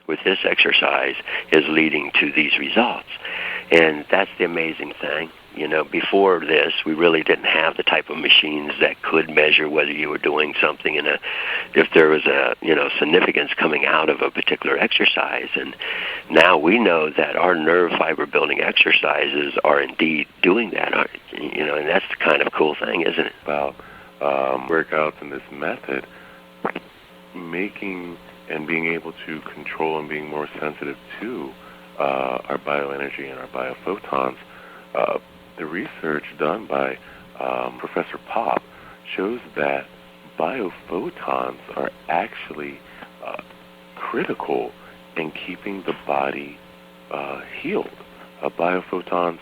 with this exercise is leading to these results. And that's the amazing thing. Before this, we really didn't have the type of machines that could measure whether you were doing something if there was a, significance coming out of a particular exercise. And now we know that our nerve fiber building exercises are indeed doing that, and that's the kind of cool thing, isn't it? About workouts in this method, making and being able to control and being more sensitive to our bioenergy and our biophotons. The research done by Professor Pop shows that biophotons are actually critical in keeping the body healed. Biophotons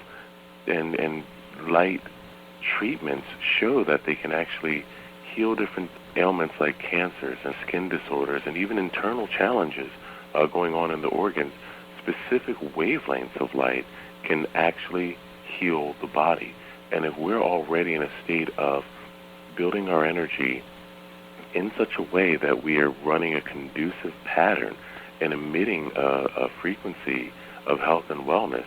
and light treatments show that they can actually heal different ailments like cancers and skin disorders and even internal challenges going on in the organs. Specific wavelengths of light can actually heal the body. And if we're already in a state of building our energy in such a way that we are running a conducive pattern and emitting a frequency of health and wellness,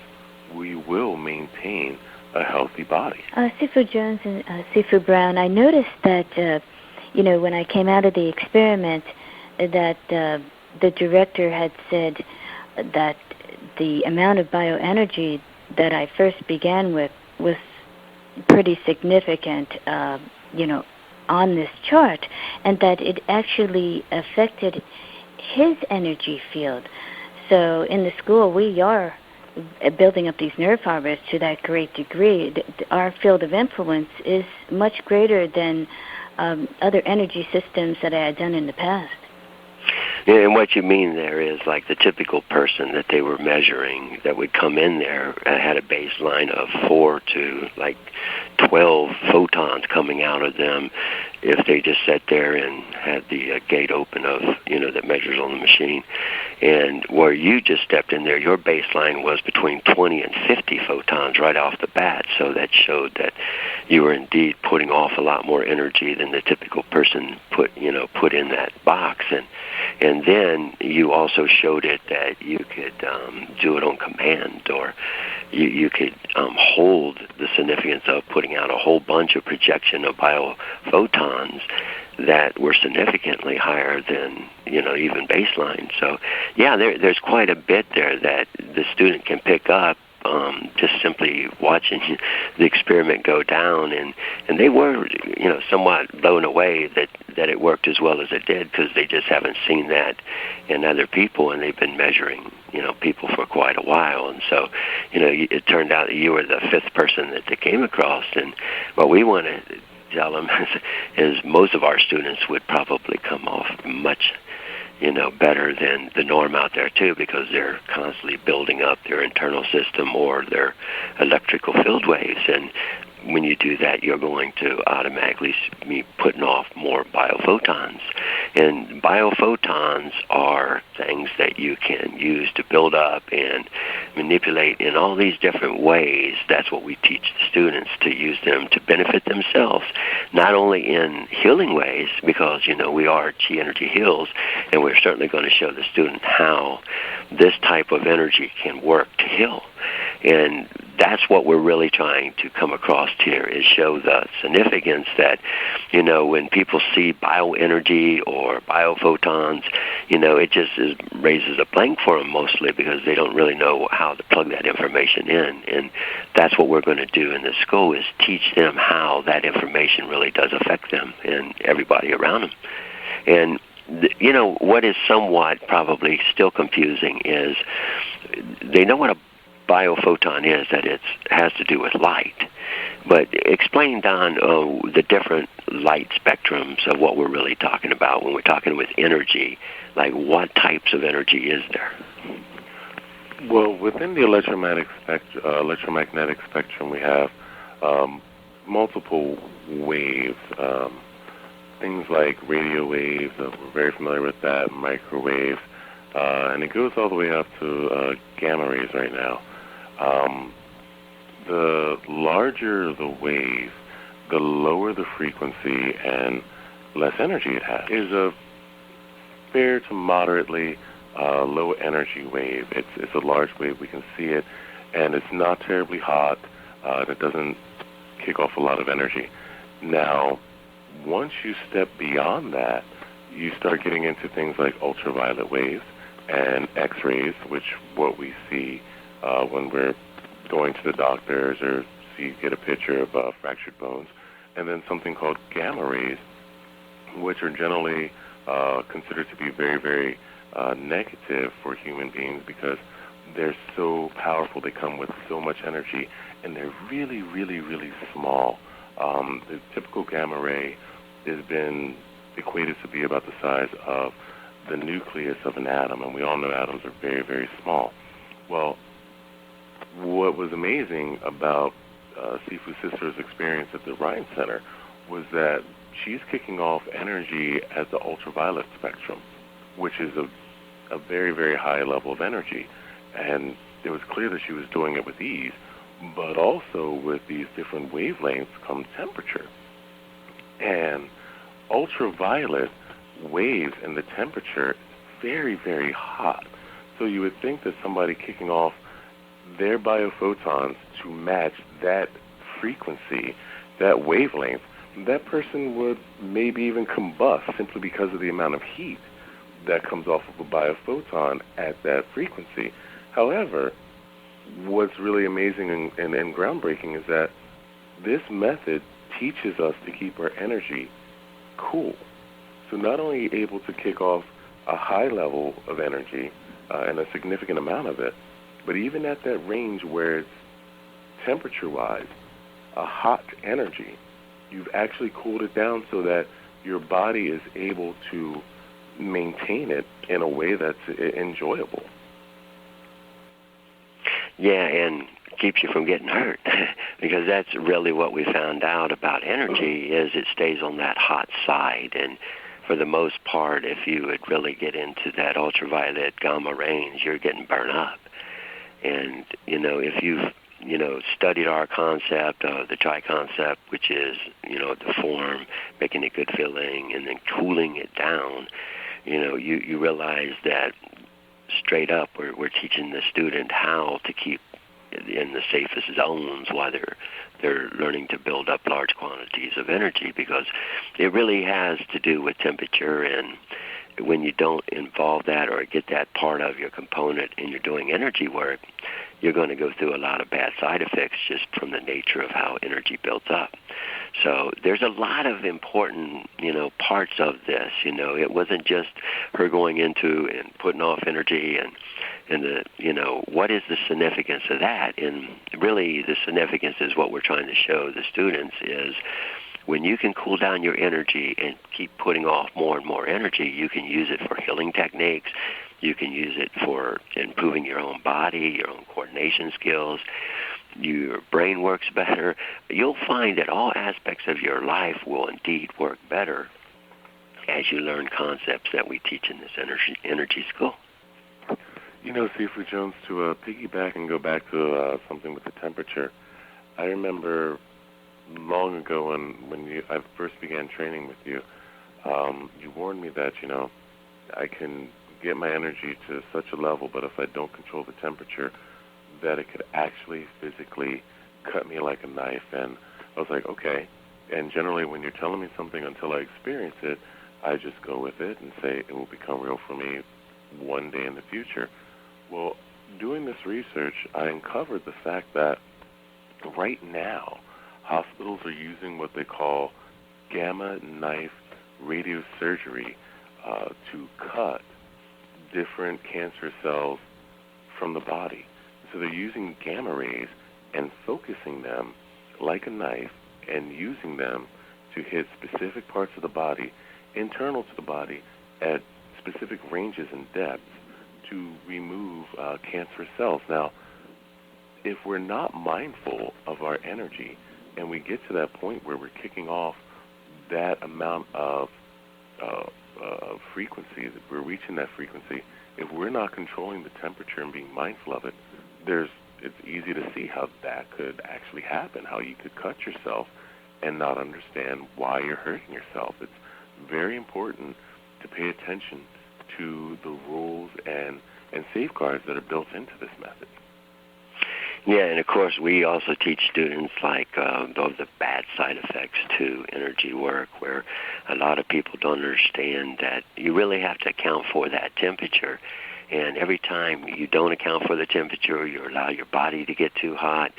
we will maintain a healthy body. Sifu Jones and Sifu Brown, I noticed that, when I came out of the experiment, that the director had said that the amount of bioenergy that I first began with was pretty significant, on this chart, and that it actually affected his energy field. So in the school, we are building up these nerve fibers to that great degree. Our field of influence is much greater than other energy systems that I had done in the past. Yeah, and what you mean there is like the typical person that they were measuring that would come in there had a baseline of 4 to like 12 photons coming out of them if they just sat there and had the gate open of, that measures on the machine. And where you just stepped in there, your baseline was between 20 and 50 photons right off the bat. So that showed that you were indeed putting off a lot more energy than the typical person put in that box. And then you also showed it that you could do it on command, or you could hold the significance of putting out a whole bunch of projection of biophotons that were significantly higher than, even baseline. So, yeah, there's quite a bit there that the student can pick up just simply watching the experiment go down, and they were, somewhat blown away that it worked as well as it did, because they just haven't seen that in other people, and they've been measuring, people for quite a while. And so, it turned out that you were the fifth person that they came across, and what we want to tell them is most of our students would probably come off much better than the norm out there too, because they're constantly building up their internal system or their electrical field waves. And when you do that, you're going to automatically be putting off more biophotons. And biophotons are things that you can use to build up and manipulate in all these different ways. That's what we teach the students, to use them to benefit themselves, not only in healing ways, because, we are Chi Energy Heals, and we're certainly going to show the student how this type of energy can work to heal. And that's what we're really trying to come across here, is show the significance that, when people see bioenergy or biophotons, it just raises a blank for them mostly, because they don't really know how to plug that information in. And that's what we're going to do in this school, is teach them how that information really does affect them and everybody around them. And what is somewhat probably still confusing is they know what a biophoton is, that it has to do with light. But explain, Don, the different light spectrums of what we're really talking about when we're talking with energy. Like, what types of energy is there? Well, within the electromagnetic spectrum, we have multiple waves. Things like radio waves, we're very familiar with that, microwaves, and it goes all the way up to gamma rays right now. The larger the wave, the lower the frequency and less energy it has. Is a fair to moderately low energy wave. It's a large wave. We can see it, and it's not terribly hot. And it doesn't kick off a lot of energy. Now, once you step beyond that, you start getting into things like ultraviolet waves and X-rays, which what we see when we're going to the doctors or get a picture of fractured bones, and then something called gamma rays, which are generally considered to be very, very negative for human beings because they're so powerful. They come with so much energy, and they're really, really, really small. The typical gamma ray has been equated to be about the size of the nucleus of an atom, and we all know atoms are very, very small. Well, what was amazing about Sifu's sister's experience at the Rhine Center was that she's kicking off energy at the ultraviolet spectrum, which is a very, very high level of energy. And it was clear that she was doing it with ease, but also with these different wavelengths comes temperature. And ultraviolet waves and the temperature very, very hot. So you would think that somebody kicking off their biophotons to match that frequency, that wavelength, that person would maybe even combust simply because of the amount of heat that comes off of a biophoton at that frequency. However, what's really amazing and groundbreaking is that this method teaches us to keep our energy cool. So not only able to kick off a high level of energy and a significant amount of it, but even at that range where it's temperature-wise a hot energy, you've actually cooled it down so that your body is able to maintain it in a way that's enjoyable. Yeah, and keeps you from getting hurt because that's really what we found out about energy is it stays on that hot side. And for the most part, if you would really get into that ultraviolet gamma range, you're getting burned up. And, if you've, studied our concept, the tri concept, which is, the form, making it good feeling, and then cooling it down, you realize that straight up we're teaching the student how to keep in the safest zones while they're learning to build up large quantities of energy, because it really has to do with temperature. And when you don't involve that or get that part of your component and you're doing energy work, you're going to go through a lot of bad side effects just from the nature of how energy builds up. So there's a lot of important, parts of this. It wasn't just her going into and putting off energy and what is the significance of that? And really the significance is what we're trying to show the students is when you can cool down your energy and keep putting off more and more energy, you can use it for healing techniques. You can use it for improving your own body, your own coordination skills. Your brain works better. You'll find that all aspects of your life will indeed work better as you learn concepts that we teach in this energy school. Sifu Jones, to piggyback and go back to something with the temperature, I remember long ago when I first began training with you, you warned me that, I can get my energy to such a level, but if I don't control the temperature, that it could actually physically cut me like a knife. And I was like, okay. And generally when you're telling me something until I experience it, I just go with it and say it will become real for me one day in the future. Well, doing this research, I uncovered the fact that right now, hospitals are using what they call gamma knife radiosurgery to cut different cancer cells from the body. So they're using gamma rays and focusing them like a knife and using them to hit specific parts of the body, internal to the body, at specific ranges and depths to remove cancerous cells. Now, if we're not mindful of our energy and we get to that point where we're kicking off that amount of frequency, that we're reaching that frequency, if we're not controlling the temperature and being mindful of it, it's easy to see how that could actually happen, how you could cut yourself and not understand why you're hurting yourself. It's very important to pay attention to the rules and safeguards that are built into this method. Yeah, and of course we also teach students like the bad side effects to energy work, where a lot of people don't understand that you really have to account for that temperature. And every time you don't account for the temperature, or you allow your body to get too hot,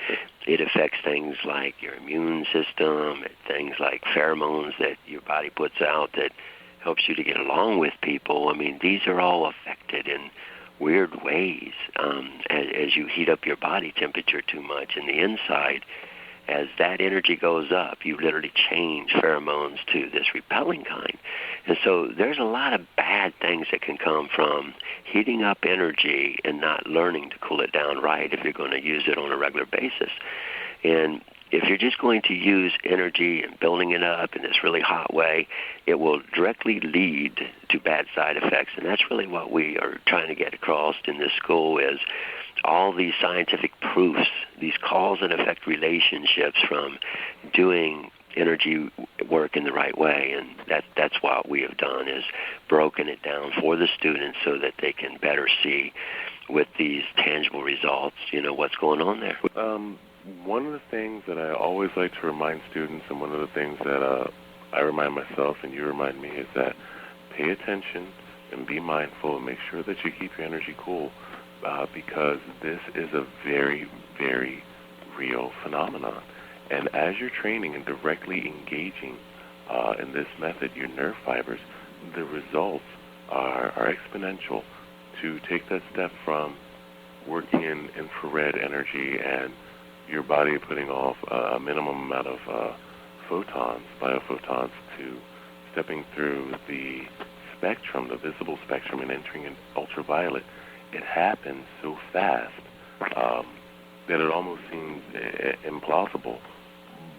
it affects things like your immune system, things like pheromones that your body puts out that helps you to get along with people. I mean, these are all affected in weird ways as you heat up your body temperature too much in the inside. As that energy goes up, you literally change pheromones to this repelling kind. And so there's a lot of bad things that can come from heating up energy and not learning to cool it down right if you're going to use it on a regular basis. And if you're just going to use energy and building it up in this really hot way, it will directly lead to bad side effects. And that's really what we are trying to get across in this school, is all these scientific proofs, these cause and effect relationships from doing energy work in the right way. And that's what we have done, is broken it down for the students so that they can better see with these tangible results, what's going on there. One of the things that I always like to remind students, and one of the things that I remind myself and you remind me, is that pay attention and be mindful and make sure that you keep your energy cool, because this is a very, very real phenomenon. And as you're training and directly engaging in this method, your nerve fibers, the results are exponential. To take that step from working in infrared energy and your body putting off a minimum amount of photons, biophotons, to stepping through the spectrum, the visible spectrum, and entering in ultraviolet, it happens so fast that it almost seems implausible.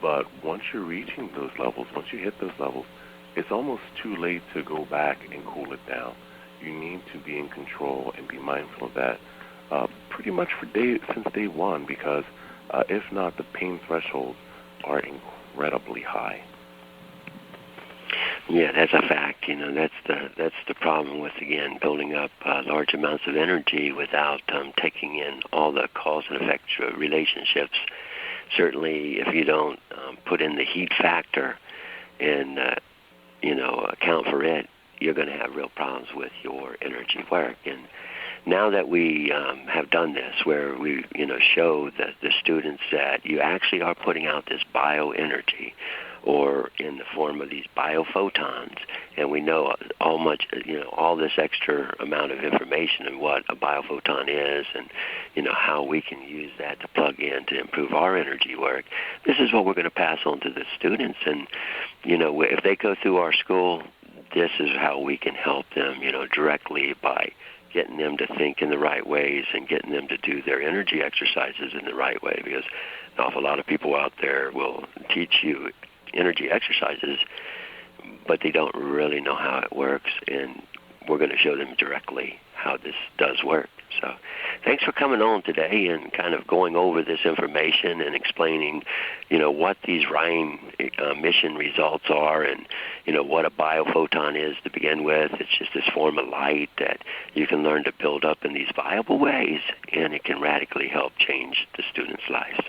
But once you're reaching those levels, once you hit those levels, it's almost too late to go back and cool it down. You need to be in control and be mindful of that pretty much since day one, because if not, the pain thresholds are incredibly high. Yeah, that's a fact. That's the problem with, again, building up large amounts of energy without taking in all the cause and effect relationships. Certainly, if you don't put in the heat factor and account for it, you're going to have real problems with your energy work. And now that we have done this, where we show the students that you actually are putting out this bioenergy, or in the form of these biophotons, and we know all this extra amount of information and what a biophoton is, and how we can use that to plug in to improve our energy work. This is what we're going to pass on to the students, and if they go through our school, this is how we can help them, directly by getting them to think in the right ways and getting them to do their energy exercises in the right way, because an awful lot of people out there will teach you energy exercises, but they don't really know how it works, and we're going to show them directly how this does work. So thanks for coming on today and kind of going over this information and explaining, what these Rhine mission results are, and, what a biophoton is to begin with. It's just this form of light that you can learn to build up in these viable ways, and it can radically help change the students' lives.